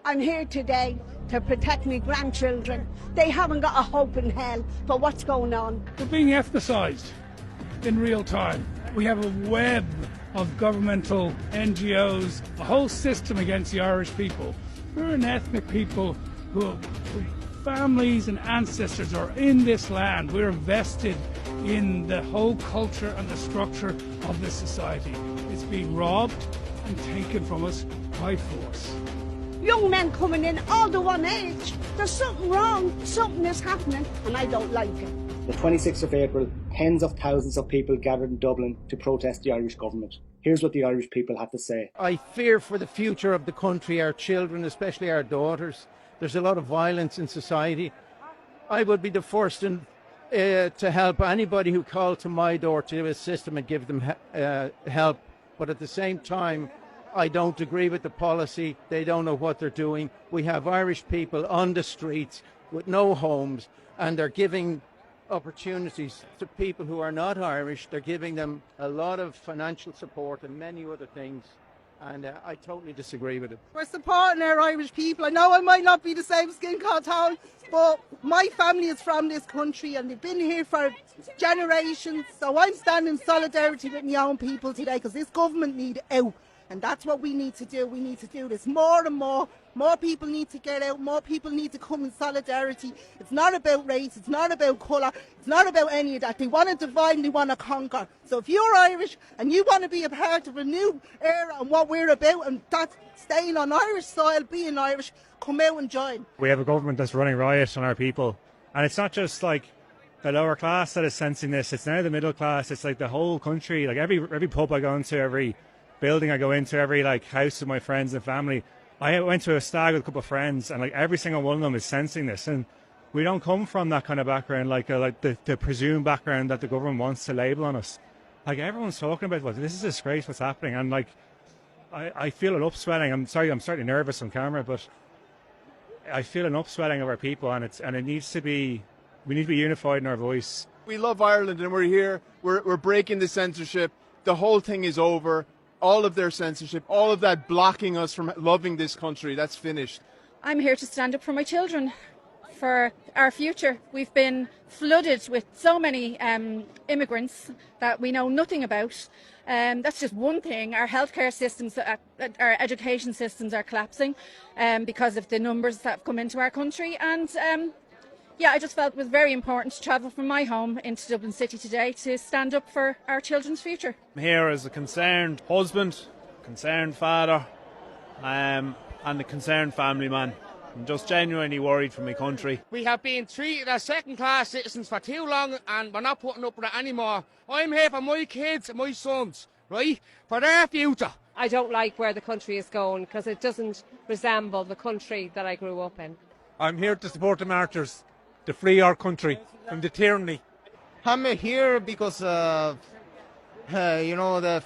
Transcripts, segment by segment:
I'm here today to protect my grandchildren. They haven't got a hope in hell for what's going on. They're being ethnicised in real time. We have a web of governmental NGOs, a whole system against the Irish people. We're an ethnic people who families and ancestors are in this land. We're vested in the whole culture and the structure of this society. It's being robbed and taken from us by force. Young men coming in all the one age. There's something wrong, something is happening, and I don't like it. The 26th of April, tens of thousands of people gathered in Dublin to protest the Irish government. Here's what the Irish people have to say. I fear for the future of the country, our children, especially our daughters. There's a lot of violence in society. I would be the first to help anybody who called to my door to assist them and give them help. But at the same time, I don't agree with the policy. They don't know what they're doing. We have Irish people on the streets with no homes, and they're giving opportunities to people who are not Irish. They're giving them a lot of financial support and many other things. And I totally disagree with it. We're supporting our Irish people. I know I might not be the same skin colour tone, but my family is from this country and they've been here for generations. So I'm standing in solidarity with my own people today because this government need out. And that's what we need to do. We need to do this more and more. More people need to get out. More people need to come in solidarity. It's not about race. It's not about colour. It's not about any of that. They want to divide and they want to conquer. So if you're Irish and you want to be a part of a new era and what we're about, and that's staying on Irish soil, being Irish, come out and join. We have a government that's running riot on our people. And it's not just like the lower class that is sensing this. It's now the middle class. It's like the whole country. Like every pub I go into, every building I go into, every like house of my friends and family. I went to a stag with a couple of friends, and like every single one of them is sensing this. And we don't come from that kind of background, like the presumed background that the government wants to label on us. Like everyone's talking about, well, this is a disgrace what's happening, and like I feel an upswelling. I'm sorry, I'm slightly nervous on camera, but I feel an upswelling of our people, and it needs to be. We need to be unified in our voice. We love Ireland, and we're here. We're breaking the censorship. The whole thing is over. All of their censorship, all of that blocking us from loving this country, that's finished. I'm here to stand up for my children, for our future. We've been flooded with so many immigrants that we know nothing about. That's just one thing. Our healthcare systems, our education systems are collapsing because of the numbers that have come into our country. And I just felt it was very important to travel from my home into Dublin City today to stand up for our children's future. I'm here as a concerned husband, concerned father, and a concerned family man. I'm just genuinely worried for my country. We have been treated as second-class citizens for too long, and we're not putting up with it anymore. I'm here for my kids and my sons, right? For their future. I don't like where the country is going because it doesn't resemble the country that I grew up in. I'm here to support the martyrs, to free our country from the tyranny. I'm here because, the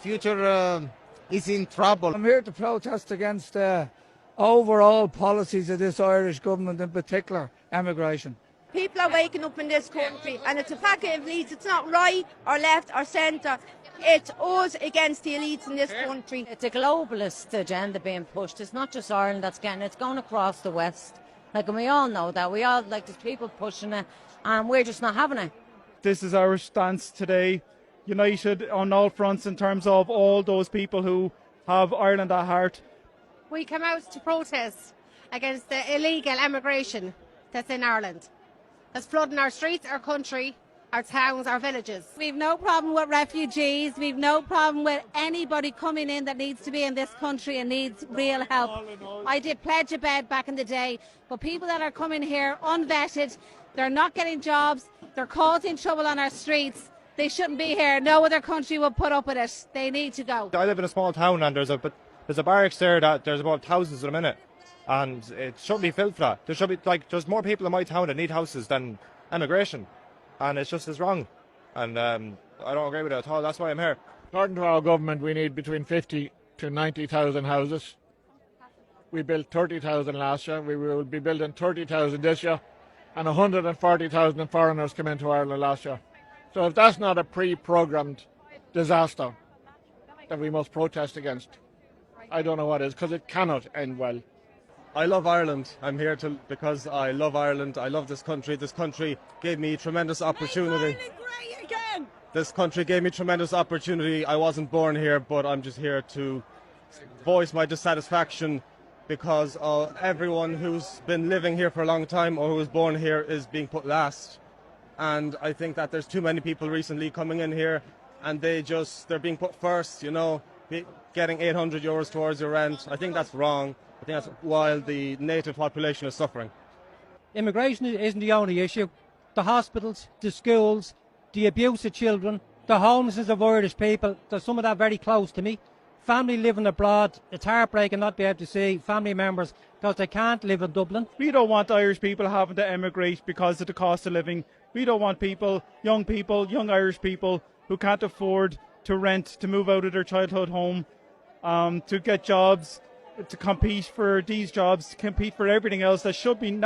future is in trouble. I'm here to protest against the overall policies of this Irish government, in particular, emigration. People are waking up in this country, and it's a packet of elites. It's not right or left or centre. It's us against the elites in this country. It's a globalist agenda being pushed. It's not just Ireland that's getting it. It's going across the West. And we all know that. We all, there's people pushing it, and we're just not having it. This is our stance today, united on all fronts in terms of all those people who have Ireland at heart. We come out to protest against the illegal immigration that's in Ireland. That's flooding our streets, our country, our towns, our villages. We've no problem with refugees. We've no problem with anybody coming in that needs to be in this country and needs real help. I did pledge a bed back in the day, but people that are coming here unvetted, they're not getting jobs, they're causing trouble on our streets. They shouldn't be here. No other country will put up with it. They need to go. I live in a small town, and there's a barracks there that there's about thousands at a minute, and it shouldn't be filled for that. There should be there's more people in my town that need houses than immigration. And it's just as wrong. And I don't agree with it at all. That's why I'm here. According to our government, we need between 50 to 90,000 houses. We built 30,000 last year. We will be building 30,000 this year. And 140,000 foreigners came into Ireland last year. So if that's not a pre-programmed disaster that we must protest against, I don't know what is, because it cannot end well. I love Ireland. I'm here because I love Ireland. I love this country. This country gave me tremendous opportunity. This country gave me tremendous opportunity. I wasn't born here, but I'm just here to voice my dissatisfaction because everyone who's been living here for a long time or who was born here is being put last. And I think that there's too many people recently coming in here and they're being put first, you know, getting €800 towards your rent. I think that's wrong. I think that's while the native population is suffering. Immigration isn't the only issue. The hospitals, the schools, the abuse of children, the homelessness of Irish people, there's some of that very close to me. Family living abroad, it's heartbreaking not to be able to see family members because they can't live in Dublin. We don't want Irish people having to emigrate because of the cost of living. We don't want young Irish people who can't afford to rent, to move out of their childhood home, to get jobs, to compete for these jobs, to compete for everything else that should be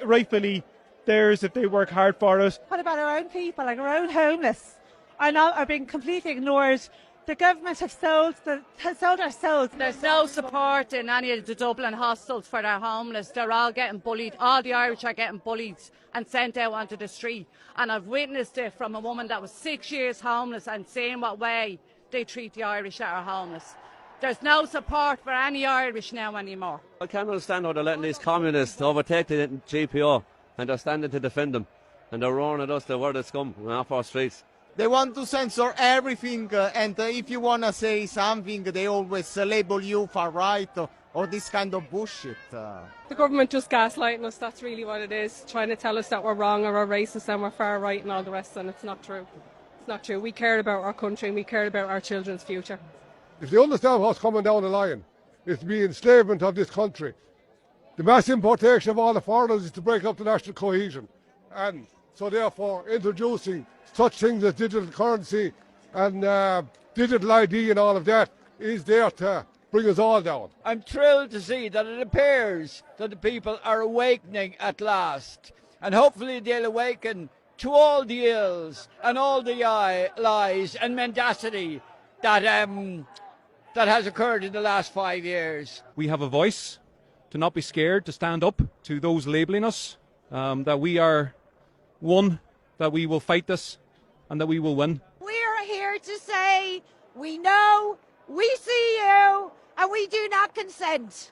rightfully theirs if they work hard for it. What about our own people, like our own homeless? Are being completely ignored. The government have sold our souls. There's no support in any of the Dublin hostels for their homeless. They're all getting bullied. All the Irish are getting bullied and sent out onto the street. And I've witnessed it from a woman that was 6 years homeless and seeing what way they treat the Irish that are homeless. There's no support for any Irish now anymore. I can't understand how they're letting these communists overtake the GPO and they're standing to defend them. And they're roaring at us, they're word of scum off our streets. They want to censor everything, and if you want to say something, they always label you far right or this kind of bullshit. The government just gaslighting us, that's really what it is, trying to tell us that we're wrong or we're racist and we're far right and all the rest, and it's not true. It's not true. We care about our country and we care about our children's future. If they understand what's coming down the line, it's the enslavement of this country. The mass importation of all the foreigners is to break up the national cohesion. And so therefore introducing such things as digital currency and digital ID and all of that is there to bring us all down. I'm thrilled to see that it appears that the people are awakening at last. And hopefully they'll awaken to all the ills and all the lies and mendacity that has occurred in the last 5 years. We have a voice, to not be scared, to stand up to those labelling us, that we are one, that we will fight this and that we will win. We're here to say we know, we see you, and we do not consent.